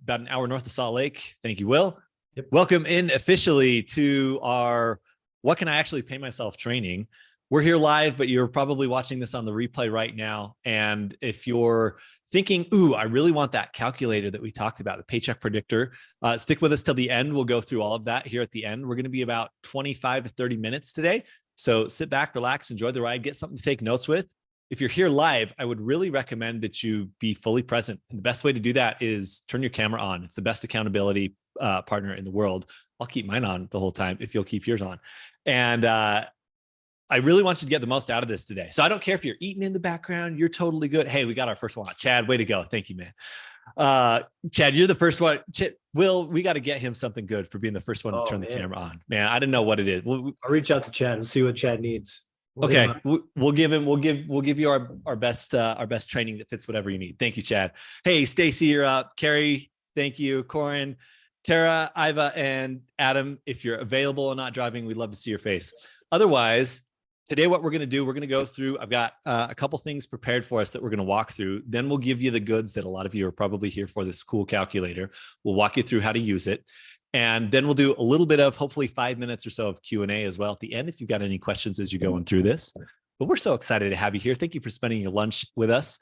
about an hour north of Salt Lake. Thank you, Will. Yep. Welcome in officially to our What Can I Actually Pay Myself training. We're here live, but you're probably watching this on the replay right now. And if you're thinking, ooh, I really want that calculator that we talked about, the paycheck predictor, stick with us till the end. We'll go through all of that here at the end. We're going to be about 25 to 30 minutes today. So sit back, relax, enjoy the ride, get something to take notes with. If you're here live, I would really recommend that you be fully present. And the best way to do that is turn your camera on. It's the best accountability partner in the world. I'll keep mine on the whole time if you'll keep yours on. And I really want you to get the most out of this today. So I don't care if you're eating in the background, you're totally good. Hey, we got our first one. Chad, way to go. Thank you, man. Chad, you're the first one. Will, we got to get him something good for being the first one to turn the camera on. Man, I didn't know what it is. I'll reach out to Chad and see what Chad needs. Okay, we'll give you our best training that fits whatever you need. Thank you, Chad. Hey, Stacy, you're up. Carrie, thank you. Corin, Tara, Iva, and Adam, if you're available and not driving, we'd love to see your face. Otherwise, today what we're going to do, we're going to go through. I've got a couple things prepared for us that we're going to walk through. Then we'll give you the goods that a lot of you are probably here for, this cool calculator. We'll walk you through how to use it. And then we'll do a little bit of hopefully 5 minutes or so of Q&A as well at the end if you've got any questions as you're going through this. But we're so excited to have you here. Thank you for spending your lunch with us.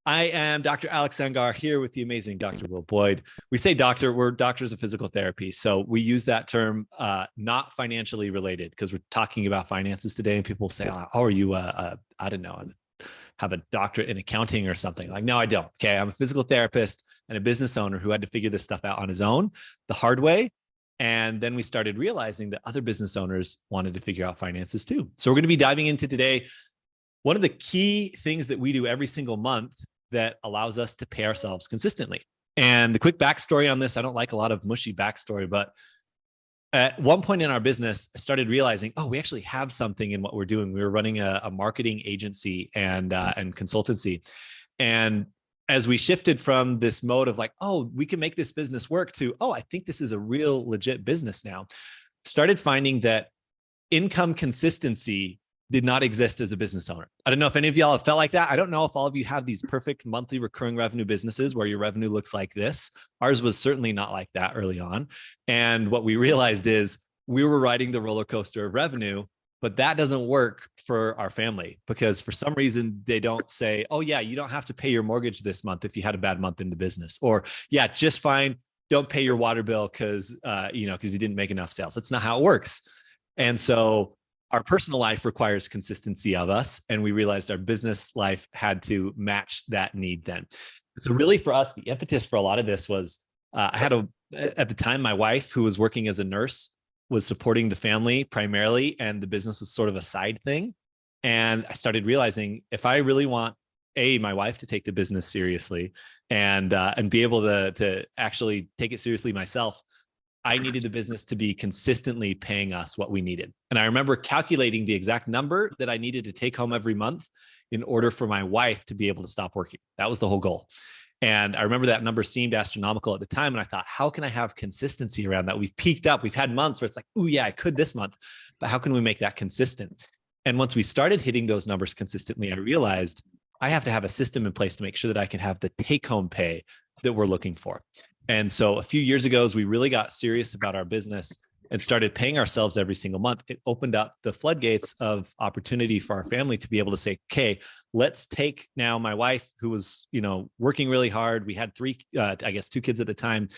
I am Dr. Alex Sangar here with the amazing Dr. Will Boyd. We say doctor, we're doctors of physical therapy. So we use that term not financially related because we're talking about finances today. And people say, oh, are you, I don't know, have a doctorate in accounting or something? Like, no, I don't. Okay. I'm a physical therapist and a business owner who had to figure this stuff out on his own the hard way. And then we started realizing that other business owners wanted to figure out finances too. So we're going to be diving into today one of the key things that we do every single month that allows us to pay ourselves consistently. And the quick backstory on this, I don't like a lot of mushy backstory, but at one point in our business, I started realizing, oh, we actually have something in what we're doing. We were running a marketing agency and consultancy. And as we shifted from this mode of like, oh, we can make this business work to, oh, I think this is a real legit business now, started finding that income consistency did not exist as a business owner. I don't know if any of y'all have felt like that. I don't know if all of you have these perfect monthly recurring revenue businesses where your revenue looks like this. Ours was certainly not like that early on. And what we realized is we were riding the roller coaster of revenue, but that doesn't work for our family because for some reason they don't say, oh yeah, you don't have to pay your mortgage this month if you had a bad month in the business, or yeah, just fine. Don't pay your water bill because you didn't make enough sales. That's not how it works. And so our personal life requires consistency of us. And we realized our business life had to match that need then. So really for us, the impetus for a lot of this was at the time, my wife, who was working as a nurse, was supporting the family primarily, and the business was sort of a side thing. And I started realizing if I really want my wife to take the business seriously and be able to actually take it seriously myself, I needed the business to be consistently paying us what we needed. And I remember calculating the exact number that I needed to take home every month in order for my wife to be able to stop working. That was the whole goal. And I remember that number seemed astronomical at the time. And I thought, how can I have consistency around that? We've peaked up. We've had months where it's like, oh yeah, I could this month, but how can we make that consistent? And once we started hitting those numbers consistently, I realized I have to have a system in place to make sure that I can have the take-home pay that we're looking for. And so a few years ago, as we really got serious about our business and started paying ourselves every single month, it opened up the floodgates of opportunity for our family to be able to say, okay, let's take now my wife who was, working really hard. We had two kids at the time.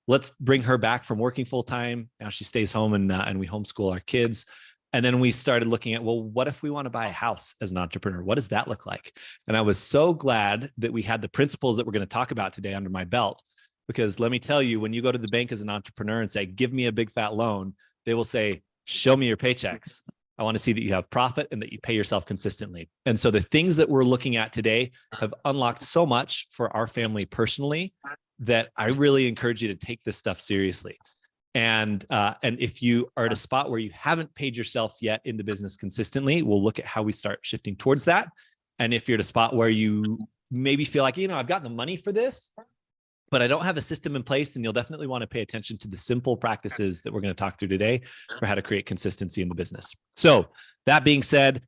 Let's bring her back from working full time. Now she stays home and we homeschool our kids. And then we started looking at, well, what if we want to buy a house as an entrepreneur? What does that look like? And I was so glad that we had the principles that we're going to talk about today under my belt. Because let me tell you, when you go to the bank as an entrepreneur and say, give me a big fat loan, they will say, show me your paychecks. I want to see that you have profit and that you pay yourself consistently. And so the things that we're looking at today have unlocked so much for our family personally that I really encourage you to take this stuff seriously. And if you are at a spot where you haven't paid yourself yet in the business consistently, we'll look at how we start shifting towards that. And if you're at a spot where you maybe feel like, I've got the money for this, but I don't have a system in place, and you'll definitely want to pay attention to the simple practices that we're going to talk through today for how to create consistency in the business. So that being said,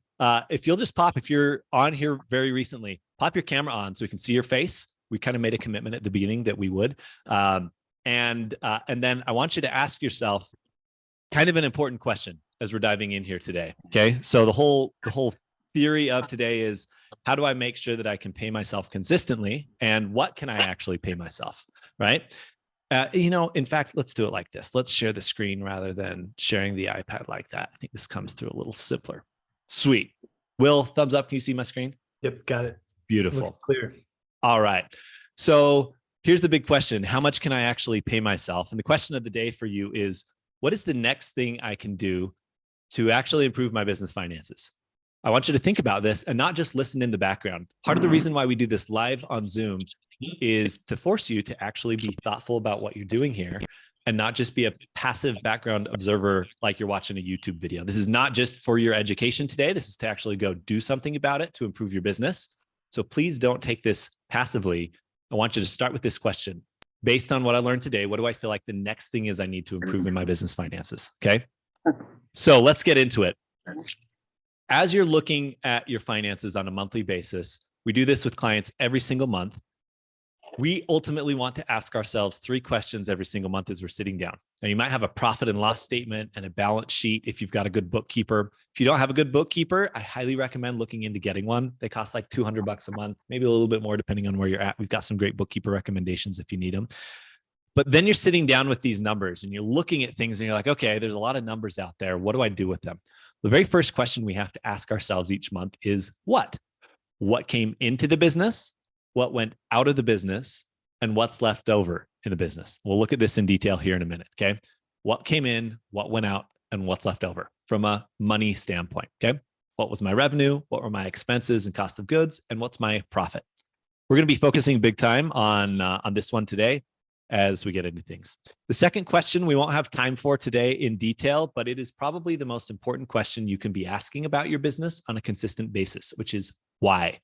if you'll just if you're on here very recently, pop your camera on so we can see your face. We kind of made a commitment at the beginning that we would. And then I want you to ask yourself kind of an important question as we're diving in here today. Okay. So the whole theory of today is, how do I make sure that I can pay myself consistently, and what can I actually pay myself? Right. In fact, let's do it like this. Let's share the screen rather than sharing the iPad like that. I think this comes through a little simpler. Sweet. Will, thumbs up. Can you see my screen? Yep, got it. Beautiful. Looks clear. All right. So here's the big question. How much can I actually pay myself? And the question of the day for you is, what is the next thing I can do to actually improve my business finances? I want you to think about this and not just listen in the background. Part of the reason why we do this live on Zoom is to force you to actually be thoughtful about what you're doing here and not just be a passive background observer like you're watching a YouTube video. This is not just for your education today. This is to actually go do something about it to improve your business. So please don't take this passively. I want you to start with this question. Based on what I learned today, what do I feel like the next thing is I need to improve in my business finances? Okay. So let's get into it. As you're looking at your finances on a monthly basis, we do this with clients every single month. We ultimately want to ask ourselves 3 questions every single month as we're sitting down. Now, you might have a profit and loss statement and a balance sheet if you've got a good bookkeeper. If you don't have a good bookkeeper, I highly recommend looking into getting one. They cost like $200 a month, maybe a little bit more depending on where you're at. We've got some great bookkeeper recommendations if you need them. But then you're sitting down with these numbers and you're looking at things and you're like, okay, there's a lot of numbers out there. What do I do with them? The very first question we have to ask ourselves each month is what? What came into the business? What went out of the business? And what's left over in the business? We'll look at this in detail here in a minute, okay? What came in, what went out, and what's left over from a money standpoint, okay? What was my revenue? What were my expenses and cost of goods? And what's my profit? We're going to be focusing big time on this one today as we get into things. The second question we won't have time for today in detail, but it is probably the most important question you can be asking about your business on a consistent basis, which is why?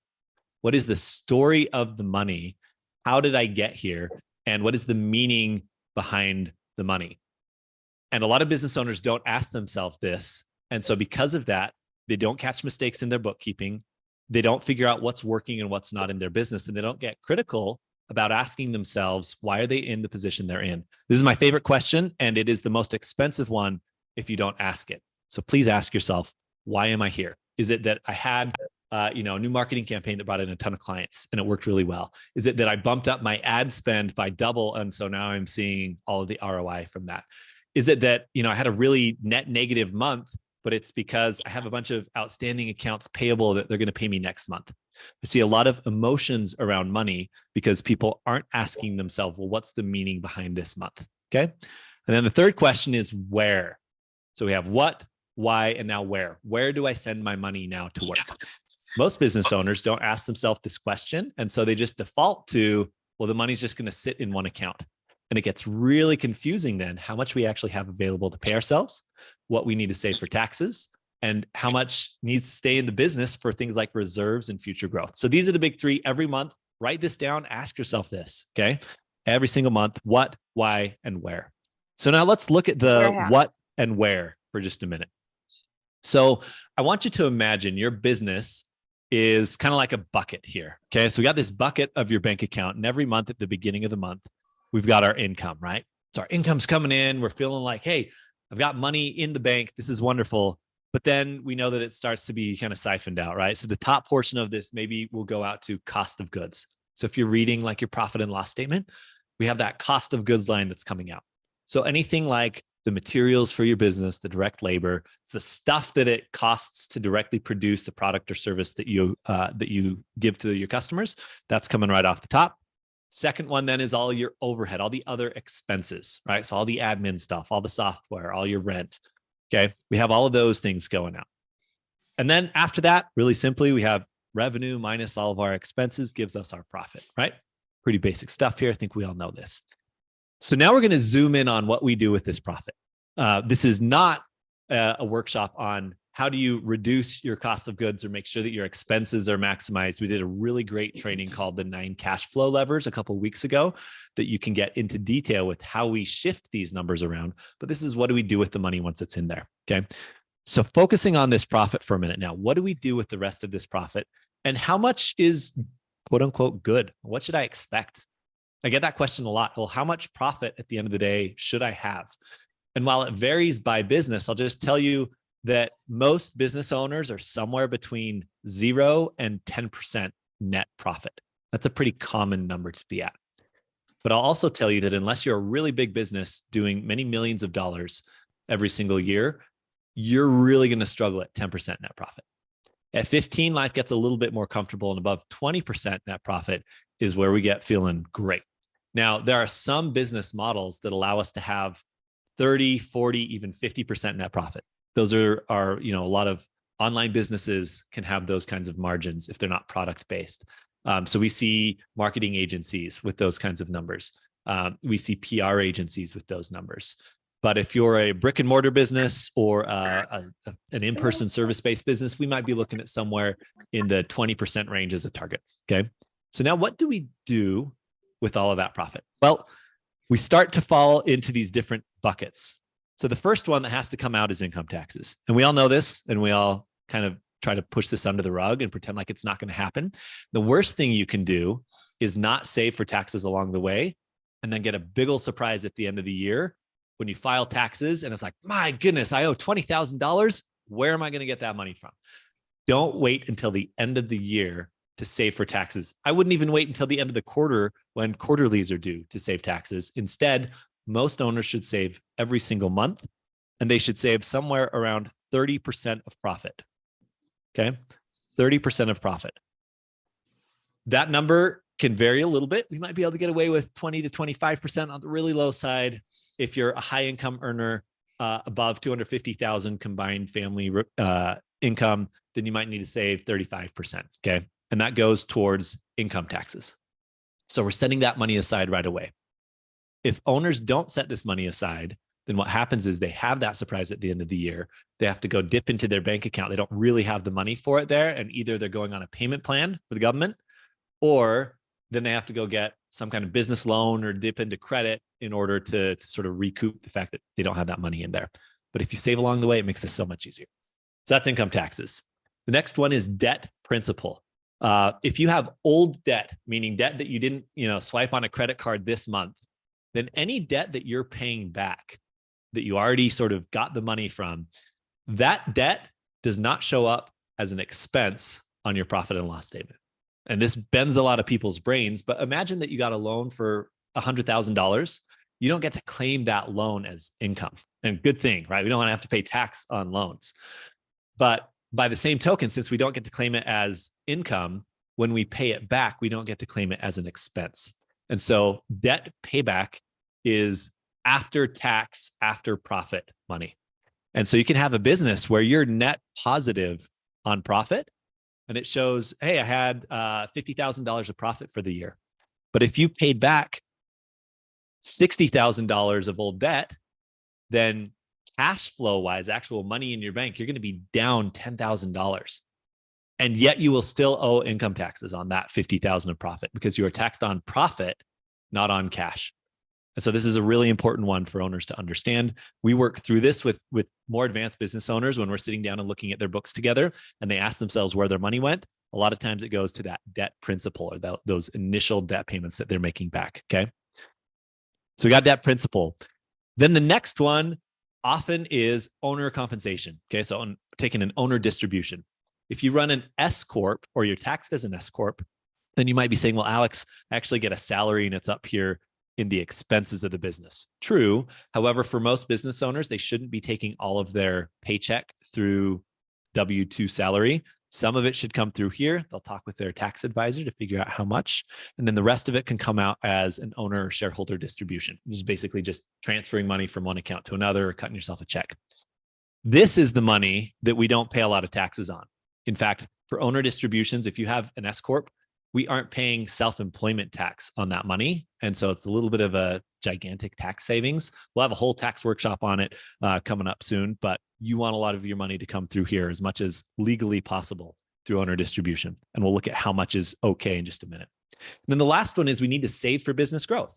What is the story of the money? How did I get here? And what is the meaning behind the money? And a lot of business owners don't ask themselves this. And so because of that, they don't catch mistakes in their bookkeeping. They don't figure out what's working and what's not in their business. And they don't get critical about asking themselves, why are they in the position they're in? This is my favorite question, and it is the most expensive one if you don't ask it. So please ask yourself, why am I here? Is it that I had a new marketing campaign that brought in a ton of clients and it worked really well? Is it that I bumped up my ad spend by double and so now I'm seeing all of the ROI from that? Is it that I had a really net negative month, but it's because I have a bunch of outstanding accounts payable that they're going to pay me next month? I see a lot of emotions around money because people aren't asking themselves, well, what's the meaning behind this month? Okay. And then the third question is where. So we have what, why, and now where. Where do I send my money now to work? Most business owners don't ask themselves this question. And so they just default to, well, the money's just going to sit in one account. And it gets really confusing then how much we actually have available to pay ourselves, what we need to save for taxes, and how much needs to stay in the business for things like reserves and future growth. So these are the big 3 every month. Write this down. Ask yourself this, okay? Every single month, what, why, and where. So now let's look at the what and where for just a minute. So I want you to imagine your business is kind of like a bucket here, okay? So we got this bucket of your bank account, and every month at the beginning of the month, we've got our income, right? So our income's coming in. We're feeling like, hey, I've got money in the bank. This is wonderful. But then we know that it starts to be kind of siphoned out, right? So the top portion of this maybe will go out to cost of goods. So if you're reading like your profit and loss statement, we have that cost of goods line that's coming out. So anything like the materials for your business, the direct labor, it's the stuff that it costs to directly produce the product or service that you give to your customers, that's coming right off the top. Second one then is all your overhead, all the other expenses, right? So all the admin stuff, all the software, all your rent. Okay. We have all of those things going out. And then after that, really simply, we have revenue minus all of our expenses gives us our profit, right? Pretty basic stuff here. I think we all know this. So now we're going to zoom in on what we do with this profit. This is not a workshop on how do you reduce your cost of goods or make sure that your expenses are maximized. We did a really great training called the 9 cash flow levers a couple of weeks ago that you can get into detail with how we shift these numbers around. But this is what do we do with the money once it's in there, okay? So focusing on this profit for a minute now, what do we do with the rest of this profit? And how much is quote unquote good? What should I expect? I get that question a lot. Well, how much profit at the end of the day should I have? And while it varies by business, I'll just tell you that most business owners are somewhere between 0 and 10% net profit. That's a pretty common number to be at. But I'll also tell you that unless you're a really big business doing many millions of dollars every single year, you're really going to struggle at 10% net profit. At 15, life gets a little bit more comfortable, and above 20% net profit is where we get feeling great. Now, there are some business models that allow us to have 30, 40, even 50% net profit. Those are a lot of online businesses can have those kinds of margins if they're not product based. So we see marketing agencies with those kinds of numbers. We see PR agencies with those numbers. But if you're a brick and mortar business or an in-person service-based business, we might be looking at somewhere in the 20% range as a target. Okay. So now what do we do with all of that profit? Well, we start to fall into these different buckets. So the first one that has to come out is income taxes. And we all know this, and we all kind of try to push this under the rug and pretend like it's not going to happen. The worst thing you can do is not save for taxes along the way and then get a big old surprise at the end of the year when you file taxes and it's like, my goodness, I owe $20,000. Where am I going to get that money from? Don't wait until the end of the year to save for taxes. I wouldn't even wait until the end of the quarter when quarterlies are due to save taxes. Instead, most owners should save every single month, and they should save somewhere around 30% of profit. Okay, 30% of profit. That number can vary a little bit. We might be able to get away with 20 to 25% on the really low side. If you're a high income earner above 250,000 combined family income, then you might need to save 35%. Okay, and that goes towards income taxes. So we're setting that money aside right away. If owners don't set this money aside, then what happens is they have that surprise at the end of the year. They have to go dip into their bank account. They don't really have the money for it there. And either they're going on a payment plan for the government, or then they have to go get some kind of business loan or dip into credit in order to sort of recoup the fact that they don't have that money in there. But if you save along the way, it makes this so much easier. So that's income taxes. The next one is debt principal. If you have old debt, meaning debt that you didn't, swipe on a credit card this month, then any debt that you're paying back that you already sort of got the money from, that debt does not show up as an expense on your profit and loss statement. And this bends a lot of people's brains, but imagine that you got a loan for $100,000. You don't get to claim that loan as income. And good thing, right? We don't want to have to pay tax on loans. But by the same token, since we don't get to claim it as income, when we pay it back, we don't get to claim it as an expense. And so debt payback is after tax, after profit money. And so you can have a business where you're net positive on profit, and it shows, hey, I had $50,000 of profit for the year. But if you paid back $60,000 of old debt, then cash flow wise, actual money in your bank, you're going to be down $10,000. And yet you will still owe income taxes on that $50,000 of profit because you are taxed on profit, not on cash. And so this is a really important one for owners to understand. We work through this with more advanced business owners when we're sitting down and looking at their books together, and they ask themselves where their money went. A lot of times it goes to that debt principal or those initial debt payments that they're making back. Okay. So we got debt principal. Then the next one often is owner compensation. Okay. So taking an owner distribution. If you run an S Corp or you're taxed as an S Corp, then you might be saying, well, Alex, I actually get a salary and it's up here in the expenses of the business. True. However, for most business owners, they shouldn't be taking all of their paycheck through W-2 salary. Some of it should come through here. They'll talk with their tax advisor to figure out how much. And then the rest of it can come out as an owner shareholder distribution, which is basically just transferring money from one account to another or cutting yourself a check. This is the money that we don't pay a lot of taxes on. In fact, for owner distributions, if you have an S Corp, we aren't paying self-employment tax on that money. And so it's a little bit of a gigantic tax savings. We'll have a whole tax workshop on it coming up soon, but you want a lot of your money to come through here as much as legally possible through owner distribution. And we'll look at how much is okay in just a minute. And then the last one is we need to save for business growth.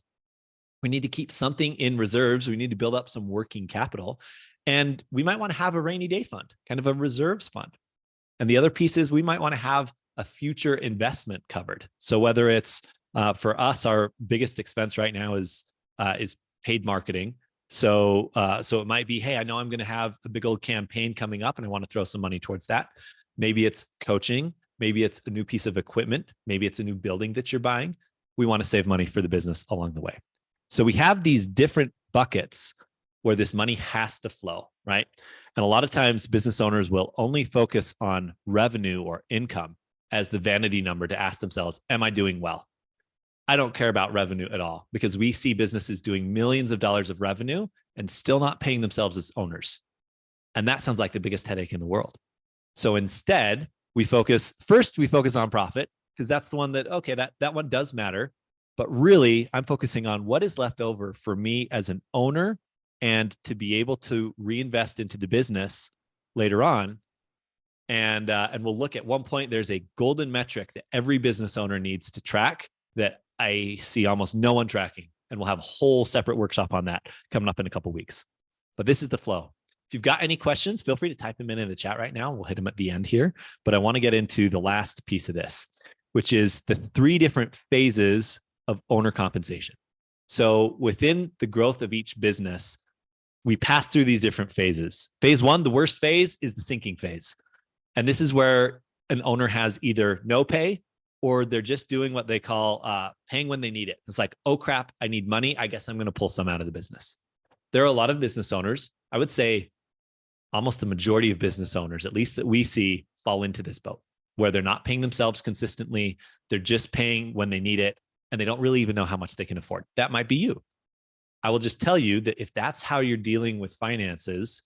We need to keep something in reserves. We need to build up some working capital. And we might want to have a rainy day fund, kind of a reserves fund. And the other piece is we might want to have a future investment covered. So whether it's For us, our biggest expense right now is paid marketing. So it might be, hey, I know I'm going to have a big old campaign coming up and I want to throw some money towards that. Maybe it's coaching. Maybe it's a new piece of equipment. Maybe it's a new building that you're buying. We want to save money for the business along the way. So we have these different buckets where this money has to flow, right? And a lot of times business owners will only focus on revenue or income as the vanity number to ask themselves, am I doing well? I don't care about revenue at all because we see businesses doing millions of dollars of revenue and still not paying themselves as owners. And that sounds like the biggest headache in the world. So instead, we focus on profit because that's the one that, okay, that one does matter. But really, I'm focusing on what is left over for me as an owner and to be able to reinvest into the business later on. And we'll look at one point, there's a golden metric that every business owner needs to track that I see almost no one tracking. And we'll have a whole separate workshop on that coming up in a couple of weeks. But this is the flow. If you've got any questions, feel free to type them in the chat right now. We'll hit them at the end here. But I want to get into the last piece of this, which is the 3 different phases of owner compensation. So within the growth of each business, we pass through these different phases. Phase 1, the worst phase, is the sinking phase. And this is where an owner has either no pay or they're just doing what they call paying when they need it. It's like, oh crap, I need money. I guess I'm going to pull some out of the business. There are a lot of business owners, I would say almost the majority of business owners, at least that we see, fall into this boat where they're not paying themselves consistently. They're just paying when they need it, and they don't really even know how much they can afford. That might be you. I will just tell you that if that's how you're dealing with finances,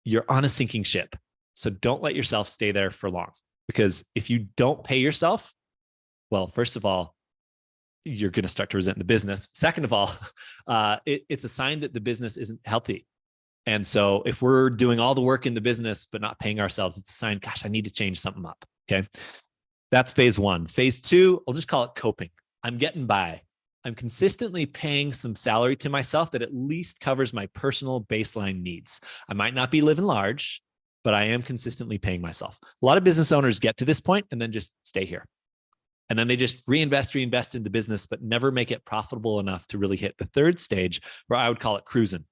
you're on a sinking ship. So don't let yourself stay there for long, because if you don't pay yourself, well, first of all, you're going to start to resent the business. Second of all, it's a sign that the business isn't healthy. And so if we're doing all the work in the business, but not paying ourselves, it's a sign, gosh, I need to change something up. Okay. That's phase 1. Phase 2, I'll just call it coping. I'm getting by. I'm consistently paying some salary to myself that at least covers my personal baseline needs. I might not be living large, but I am consistently paying myself. A lot of business owners get to this point and then just stay here. And then they just reinvest in the business, but never make it profitable enough to really hit the 3rd stage, where I would call it cruising.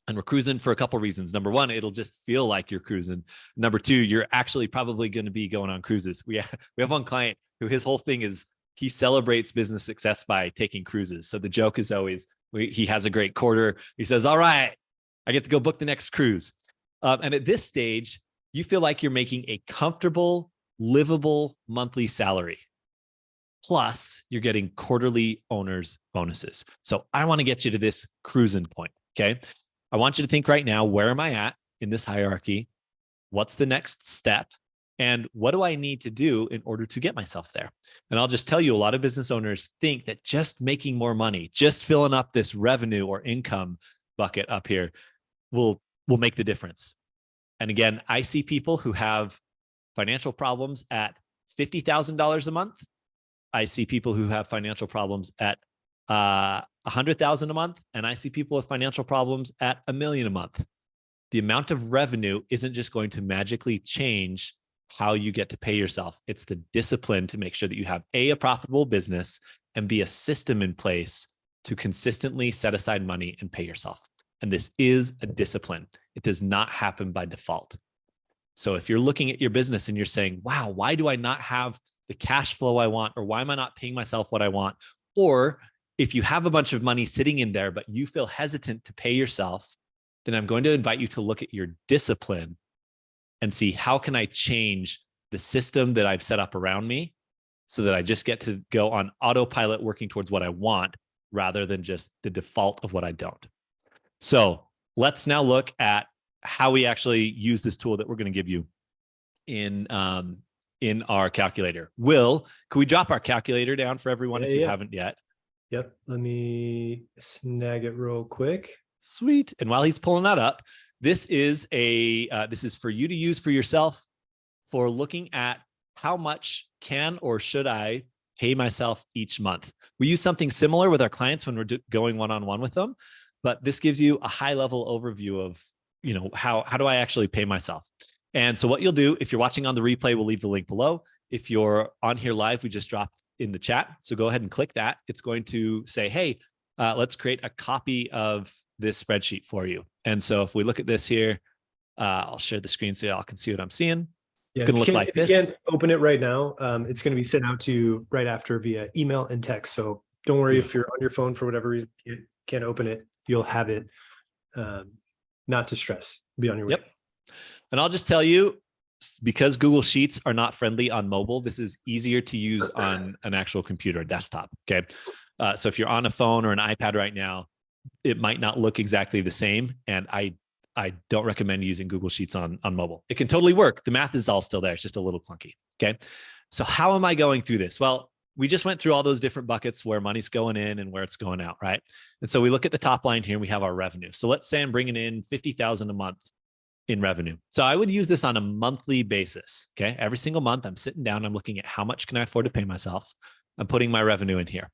And we're cruising for a couple of reasons. Number 1, it'll just feel like you're cruising. Number 2, you're actually probably going to be going on cruises. We have one client who his whole thing is he celebrates business success by taking cruises. So the joke is always, he has a great quarter. He says, all right, I get to go book the next cruise. And at this stage, you feel like you're making a comfortable, livable monthly salary. Plus, you're getting quarterly owners bonuses. So I want to get you to this cruising point, okay? I want you to think right now, where am I at in this hierarchy? What's the next step? And what do I need to do in order to get myself there? And I'll just tell you, a lot of business owners think that just making more money, just filling up this revenue or income bucket up here will make the difference. And again, I see people who have financial problems at $50,000 a month. I see people who have financial problems at $100,000 a month, and I see people with financial problems at $1 million a month. The amount of revenue isn't just going to magically change how you get to pay yourself. It's the discipline to make sure that you have a profitable business and be a system in place to consistently set aside money and pay yourself. And this is a discipline. It does not happen by default. So if you're looking at your business and you're saying, wow, why do I not have the cash flow I want? Or why am I not paying myself what I want? Or if you have a bunch of money sitting in there, but you feel hesitant to pay yourself, then I'm going to invite you to look at your discipline and see, how can I change the system that I've set up around me so that I just get to go on autopilot working towards what I want rather than just the default of what I don't. So let's now look at how we actually use this tool that we're going to give you in our calculator. Will, could we drop our calculator down for everyone if you haven't yet? Yep. Let me snag it real quick. Sweet. And while he's pulling that up, this is for you to use for yourself for looking at how much can or should I pay myself each month. We use something similar with our clients when we're going one-on-one with them, but this gives you a high-level overview of, how do I actually pay myself? And so what you'll do, if you're watching on the replay, we'll leave the link below. If you're on here live, we just dropped in the chat. So go ahead and click that. It's going to say, hey, let's create a copy of this spreadsheet for you. And so if we look at this here, I'll share the screen so y'all can see what I'm seeing. It's going to look like this. If you can't open it right now, it's going to be sent out to you right after via email and text. So don't worry if you're on your phone for whatever reason, you can't open it. You'll have it. Not to stress. Be on your way. Yep. And I'll just tell you, because Google Sheets are not friendly on mobile, this is easier to use on an actual computer, desktop. Okay. So if you're on a phone or an iPad right now, it might not look exactly the same. And I don't recommend using Google Sheets on mobile. It can totally work. The math is all still there. It's just a little clunky. Okay. So how am I going through this? Well, we just went through all those different buckets where money's going in and where it's going out, right? And so we look at the top line here and we have our revenue. So let's say I'm bringing in $50,000 a month in revenue. So I would use this on a monthly basis. Okay. Every single month I'm sitting down, I'm looking at how much can I afford to pay myself. I'm putting my revenue in here.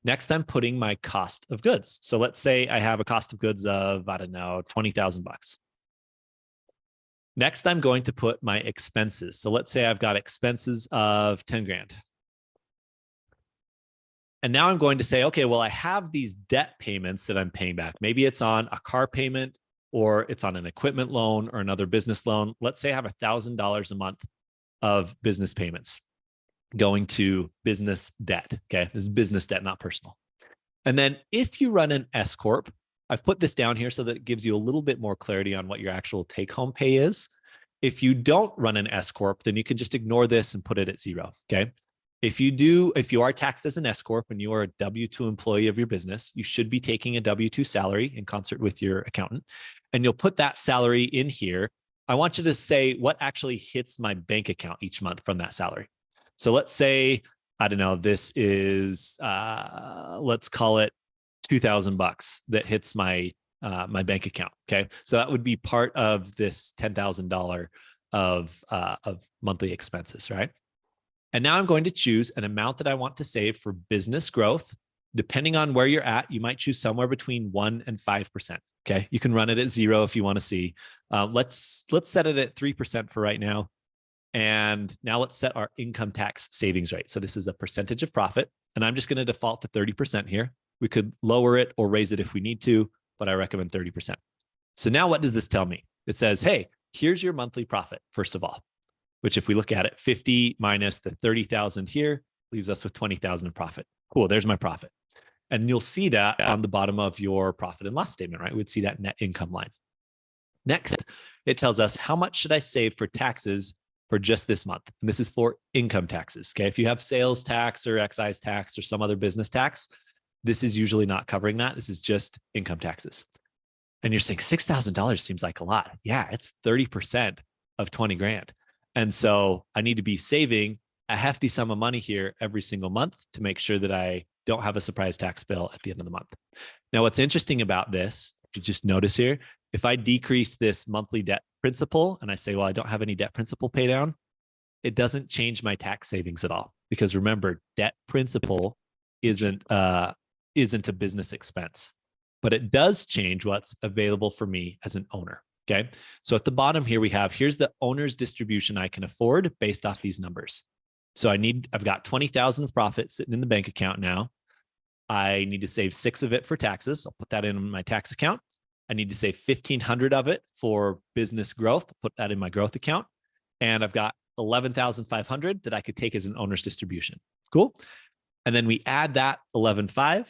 Next, I'm putting my cost of goods. So let's say I have a cost of goods of, I don't know, $20,000. Next, I'm going to put my expenses. So let's say I've got expenses of 10 grand. And now I'm going to say, okay, well, I have these debt payments that I'm paying back. Maybe it's on a car payment or it's on an equipment loan or another business loan. Let's say I have $1,000 a month of business payments going to business debt. Okay. This is business debt, not personal. And then if you run an S Corp, I've put this down here so that it gives you a little bit more clarity on what your actual take home pay is. If you don't run an S Corp, then you can just ignore this and put it at 0. Okay. If you are taxed as an S Corp and you are a W-2 employee of your business, you should be taking a W-2 salary in concert with your accountant, and you'll put that salary in here. I want you to say what actually hits my bank account each month from that salary. So let's say, I don't know, this is, let's call it $2,000 that hits my my bank account. Okay. So that would be part of this $10,000 of monthly expenses, right? And now I'm going to choose an amount that I want to save for business growth. Depending on where you're at, you might choose somewhere between 1% and 5%. Okay. You can run it at 0 if you want to see. Let's set it at 3% for right now. And now let's set our income tax savings rate. So this is a percentage of profit, and I'm just going to default to 30% here. We could lower it or raise it if we need to, but I recommend 30%. So now what does this tell me? It says, hey, here's your monthly profit, first of all, which if we look at it, 50 minus the 30,000 here leaves us with 20,000 of profit. Cool, there's my profit. And you'll see that on the bottom of your profit and loss statement, right? We'd see that net income line. Next, it tells us how much should I save for taxes for just this month. And this is for income taxes. Okay. If you have sales tax or excise tax or some other business tax, this is usually not covering that. This is just income taxes. And you're saying $6,000 seems like a lot. Yeah, it's 30% of 20 grand. And so I need to be saving a hefty sum of money here every single month to make sure that I don't have a surprise tax bill at the end of the month. Now, what's interesting about this, if you just notice here, if I decrease this monthly debt principal and I say, well, I don't have any debt principal pay down, it doesn't change my tax savings at all. Because remember, debt principal isn't a business expense, but it does change what's available for me as an owner. Okay. So at the bottom here, here's the owner's distribution I can afford based off these numbers. So I've got 20,000 of profit sitting in the bank account now. I need to save 6 of it for taxes. I'll put that in my tax account. I need to save 1,500 of it for business growth. Put that in my growth account. And I've got 11,500 that I could take as an owner's distribution. Cool. And then we add that 11,500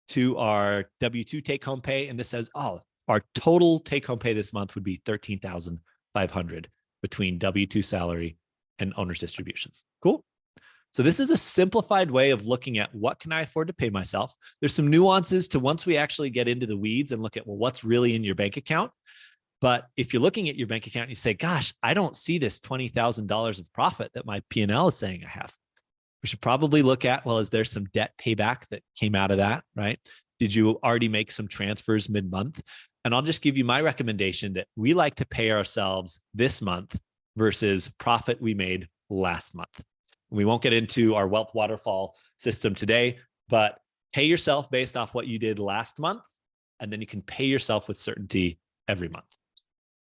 to our W-2 take home pay. And this says, oh, our total take home pay this month would be 13,500 between W-2 salary and owner's distribution. Cool. So this is a simplified way of looking at what can I afford to pay myself. There's some nuances to once we actually get into the weeds and look at, well, what's really in your bank account. But if you're looking at your bank account and you say, gosh, I don't see this $20,000 of profit that my P&L is saying I have, we should probably look at, well, is there some debt payback that came out of that, right? Did you already make some transfers mid-month? And I'll just give you my recommendation that we like to pay ourselves this month versus profit we made last month. We won't get into our wealth waterfall system today, but pay yourself based off what you did last month, and then you can pay yourself with certainty every month.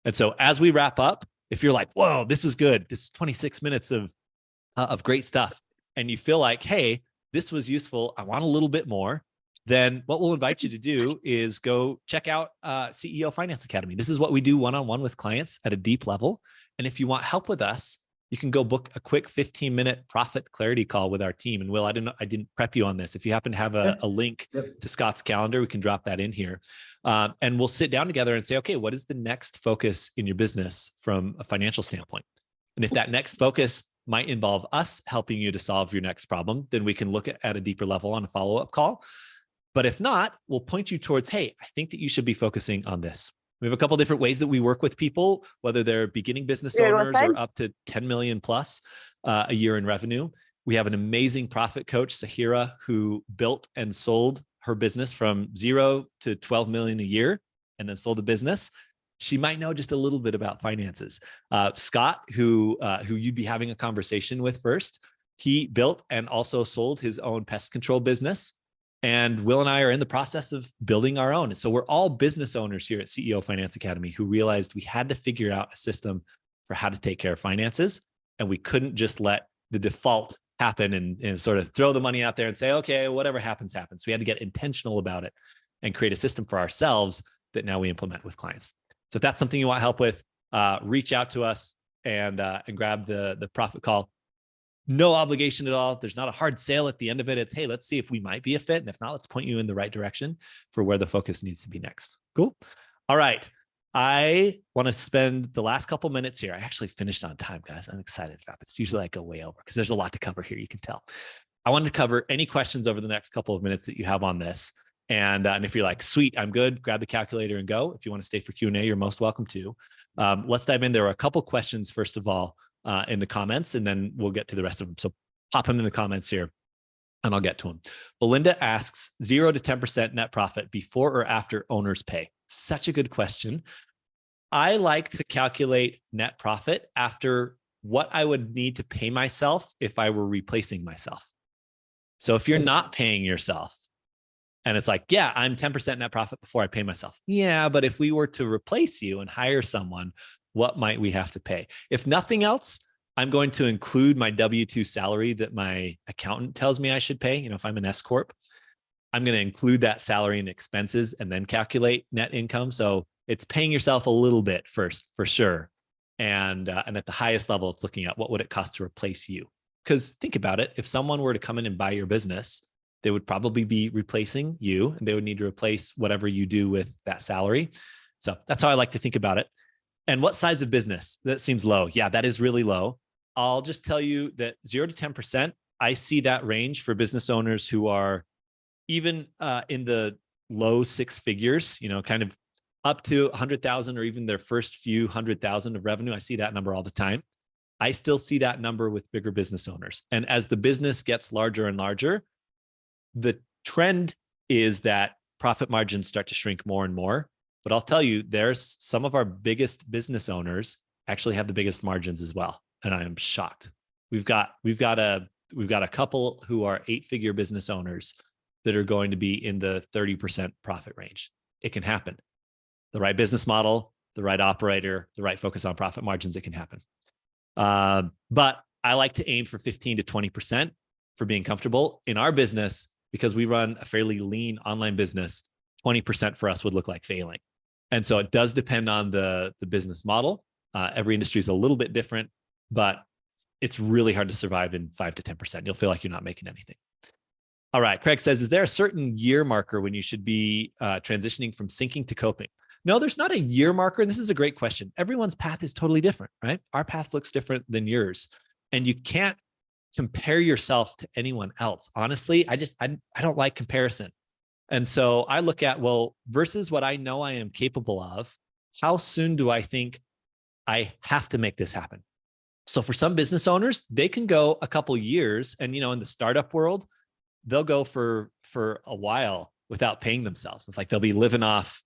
And so as we wrap up, if you're like, whoa, this is good. This is 26 minutes of great stuff. And you feel like, hey, this was useful, I want a little bit more, then what we'll invite you to do is go check out CEO Finance Academy. This is what we do one-on-one with clients at a deep level. And if you want help with us, you can go book a quick 15-minute profit clarity call with our team. And Will, I didn't prep you on this. If you happen to have a link to Scott's calendar, we can drop that in here. And we'll sit down together and say, okay, what is the next focus in your business from a financial standpoint? And if that next focus might involve us helping you to solve your next problem, then we can look at a deeper level on a follow-up call. But if not, we'll point you towards, hey, I think that you should be focusing on this. We have a couple of different ways that we work with people, whether they're beginning business owners or up to 10 million plus a year in revenue. We have an amazing profit coach, Sahira, who built and sold her business from 0 to 12 million a year and then sold the business. She might know just a little bit about finances. Scott, who you'd be having a conversation with first, he built and also sold his own pest control business. And Will and I are in the process of building our own. And so we're all business owners here at CEO Finance Academy who realized we had to figure out a system for how to take care of finances. And we couldn't just let the default happen and sort of throw the money out there and say, okay, whatever happens, happens. We had to get intentional about it and create a system for ourselves that now we implement with clients. So if that's something you want help with, reach out to us and grab the profit call. No obligation at all. There's not a hard sale at the end of it. It's, hey, let's see if we might be a fit. And if not, let's point you in the right direction for where the focus needs to be next. Cool. All right. I want to spend the last couple minutes here. I actually finished on time, guys. I'm excited about this. Usually I go way over because there's a lot to cover here. You can tell. I wanted to cover any questions over the next couple of minutes that you have on this. And if you're like, sweet, I'm good, grab the calculator and go. If you want to stay for Q&A, you're most welcome to. Let's dive in. There are a couple questions, first of all, in the comments, and then we'll get to the rest of them. So pop them in the comments here and I'll get to them. Belinda asks 0 to 10% net profit before or after owner's pay. Such a good question. I like to calculate net profit after what I would need to pay myself if I were replacing myself. So if you're not paying yourself and it's like, yeah, I'm 10% net profit before I pay myself. Yeah, but if we were to replace you and hire someone, what might we have to pay? If nothing else, I'm going to include my W-2 salary that my accountant tells me I should pay. You know, if I'm an S Corp, I'm going to include that salary and expenses and then calculate net income. So it's paying yourself a little bit first, for sure. And at the highest level, it's looking at what would it cost to replace you? Because think about it. If someone were to come in and buy your business, they would probably be replacing you and they would need to replace whatever you do with that salary. So that's how I like to think about it. And what size of business? That seems low. Yeah, that is really low. I'll just tell you that 0 to 10%, I see that range for business owners who are even in the low six figures, you know, kind of up to 100,000 or even their first few 100,000 of revenue. I see that number all the time. I still see that number with bigger business owners. And as the business gets larger and larger, the trend is that profit margins start to shrink more and more. But I'll tell you, there's some of our biggest business owners actually have the biggest margins as well. And I am shocked. We've got a couple who are 8-figure business owners that are going to be in the 30% profit range. It can happen. The right business model, the right operator, the right focus on profit margins, it can happen. But I like to aim for 15 to 20% for being comfortable. In our business, because we run a fairly lean online business, 20% for us would look like failing. And so it does depend on the business model. Every industry is a little bit different, but it's really hard to survive in 5 to 10%. You'll feel like you're not making anything. All right. Craig says, is there a certain year marker when you should be transitioning from sinking to coping? No, there's not a year marker. And this is a great question. Everyone's path is totally different, right? Our path looks different than yours. And you can't compare yourself to anyone else. Honestly, I don't like comparison. And so I look at, well, versus what I know I am capable of, how soon do I think I have to make this happen? So for some business owners, they can go a couple years, and, you know, in the startup world, they'll go for a while without paying themselves. It's like they'll be living off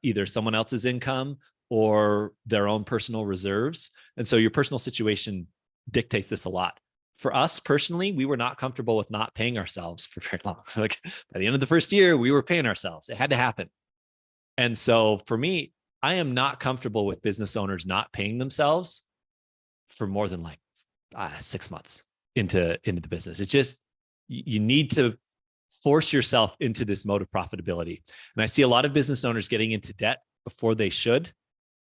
either someone else's income or their own personal reserves. And so your personal situation dictates this a lot. For us personally, we were not comfortable with not paying ourselves for very long. Like by the end of the first year, we were paying ourselves. It had to happen. And so for me, I am not comfortable with business owners not paying themselves for more than like 6 months into the business. It's just, you need to force yourself into this mode of profitability. And I see a lot of business owners getting into debt before they should.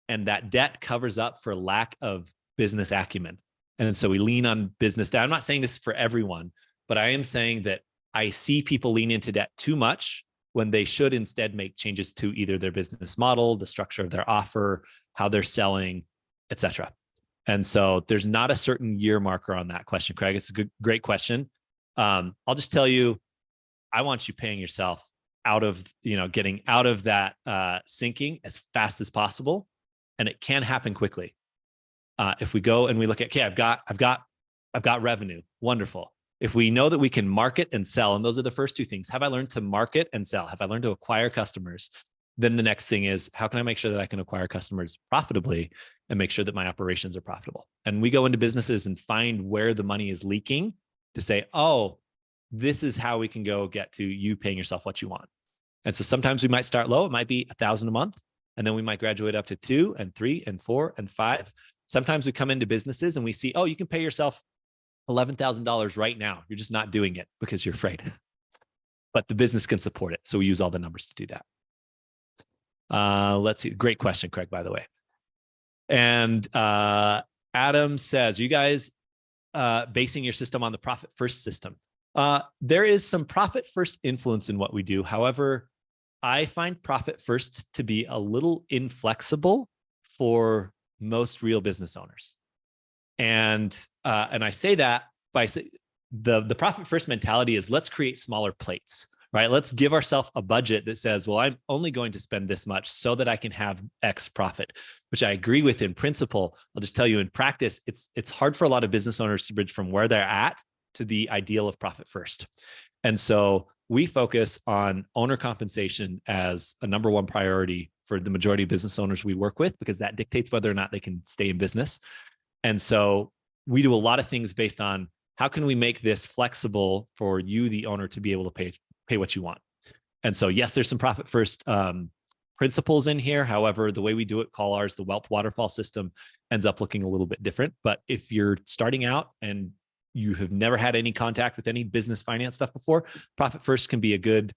And that debt covers up for lack of business acumen. And so we lean on business debt. I'm not saying this for everyone, but I am saying that I see people lean into debt too much when they should instead make changes to either their business model, the structure of their offer, how they're selling, etc. And so there's not a certain year marker on that question, Craig. It's a great question. I'll just tell you, I want you paying yourself out of, getting out of that sinking as fast as possible. And it can happen quickly. If we go and we look at, okay, I've got revenue. Wonderful. If we know that we can market and sell, and those are the first two things, have I learned to market and sell? Have I learned to acquire customers? Then the next thing is, how can I make sure that I can acquire customers profitably and make sure that my operations are profitable? And we go into businesses and find where the money is leaking to say, oh, this is how we can go get to you paying yourself what you want. And so sometimes we might start low. It might be $1,000 a month. And then we might graduate up to 2 and 3 and 4 and 5. Sometimes we come into businesses and we see, oh, you can pay yourself $11,000 right now. You're just not doing it because you're afraid. But the business can support it. So we use all the numbers to do that. Let's see. Great question, Craig, by the way. And Adam says, you guys basing your system on the profit first system. There is some profit first influence in what we do. However, I find profit first to be a little inflexible for most real business owners. And I say that by the profit first mentality is, let's create smaller plates, right? Let's give ourselves a budget that says, well, I'm only going to spend this much so that I can have X profit, which I agree with in principle. I'll just tell you in practice, it's hard for a lot of business owners to bridge from where they're at to the ideal of profit first. And so we focus on owner compensation as a number one priority for the majority of business owners we work with, because that dictates whether or not they can stay in business. And so we do a lot of things based on how can we make this flexible for you, the owner, to be able to pay what you want. And so, yes, there's some profit first principles in here. However, the way we do it, call ours the wealth waterfall system, ends up looking a little bit different. But if you're starting out and you have never had any contact with any business finance stuff before, profit first can be a good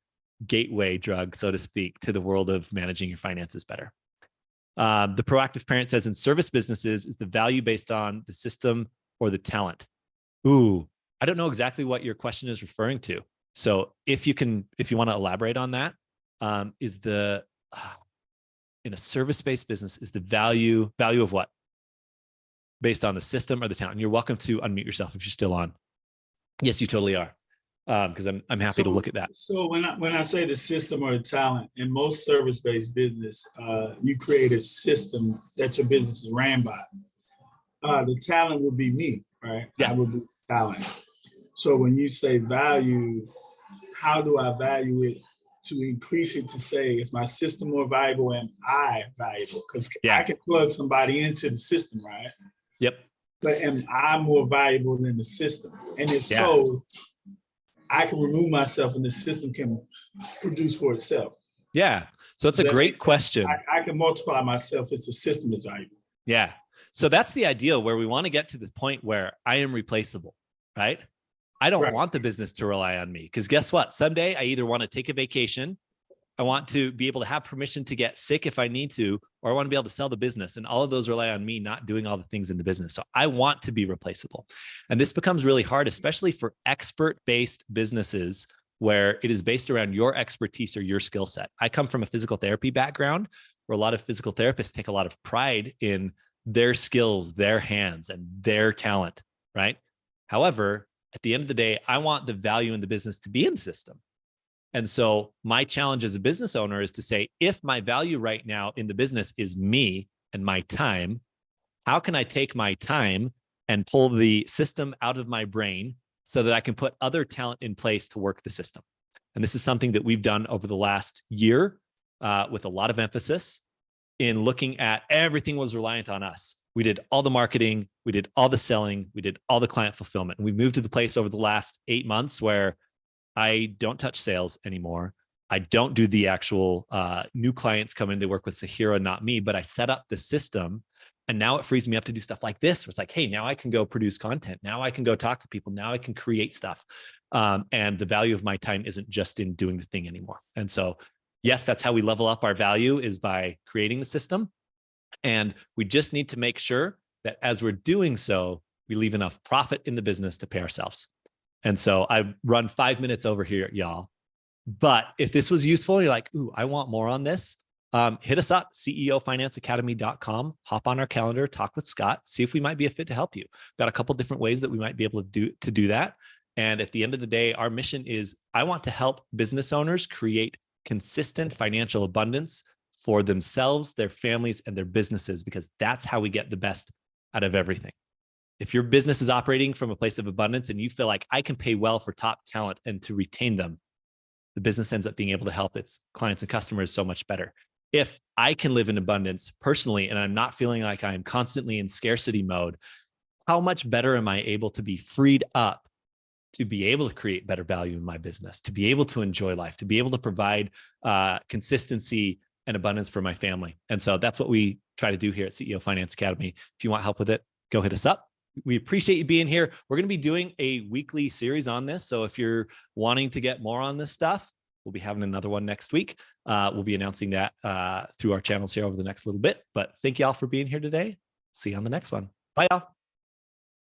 gateway drug, so to speak, to the world of managing your finances better. The proactive parent says, in service businesses, is the value based on the system or the talent? Ooh, I don't know exactly what your question is referring to. So if you want to elaborate on that, in a service-based business, is the value of what? Based on the system or the talent? And you're welcome to unmute yourself if you're still on. Yes, you totally are. Because I'm happy to look at that. So when I say the system or the talent, in most service-based business, you create a system that your business is ran by. The talent would be me, right? Yeah. I would be talent. So when you say value, how do I value it to increase it to say, is my system more valuable and I valuable? Because I can plug somebody into the system, right? Yep. But am I more valuable than the system? And if so, I can remove myself and the system can produce for itself. Yeah. So it's a great question. I can multiply myself if the system is valuable. Yeah. So that's the ideal, where we want to get to this point where I am replaceable, right? I don't want the business to rely on me, because guess what? Someday I either want to take a vacation, I want to be able to have permission to get sick if I need to, or I want to be able to sell the business. And all of those rely on me not doing all the things in the business. So I want to be replaceable. And this becomes really hard, especially for expert-based businesses where it is based around your expertise or your skill set. I come from a physical therapy background where a lot of physical therapists take a lot of pride in their skills, their hands, and their talent, right? However, at the end of the day, I want the value in the business to be in the system. And so my challenge as a business owner is to say, if my value right now in the business is me and my time, how can I take my time and pull the system out of my brain so that I can put other talent in place to work the system? And this is something that we've done over the last year with a lot of emphasis in looking at everything was reliant on us. We did all the marketing, we did all the selling, we did all the client fulfillment. And we moved to the place over the last 8 months where I don't touch sales anymore. I don't do the actual new clients come in, they work with Sahira, not me, but I set up the system And now it frees me up to do stuff like this, where it's like, hey, now I can go produce content. Now I can go talk to people. Now I can create stuff. And the value of my time isn't just in doing the thing anymore. And so, yes, that's how we level up our value, is by creating the system. And we just need to make sure that as we're doing so, we leave enough profit in the business to pay ourselves. And so I run 5 minutes over here, y'all. But if this was useful, you're like, ooh, I want more on this. Hit us up, ceofinanceacademy.com, hop on our calendar, talk with Scott, see if we might be a fit to help you. Got a couple different ways that we might be able to do that. And at the end of the day, our mission is, I want to help business owners create consistent financial abundance for themselves, their families, and their businesses, because that's how we get the best out of everything. If your business is operating from a place of abundance and you feel like, I can pay well for top talent and to retain them, the business ends up being able to help its clients and customers so much better. If I can live in abundance personally, and I'm not feeling like I'm constantly in scarcity mode, how much better am I able to be freed up to be able to create better value in my business, to be able to enjoy life, to be able to provide consistency and abundance for my family? And so that's what we try to do here at CEO Finance Academy. If you want help with it, go hit us up. We appreciate you being here. We're going to be doing a weekly series on this. So if you're wanting to get more on this stuff, we'll be having another one next week. We'll be announcing that through our channels here over the next little bit. But thank you all for being here today. See you on the next one. Bye, y'all.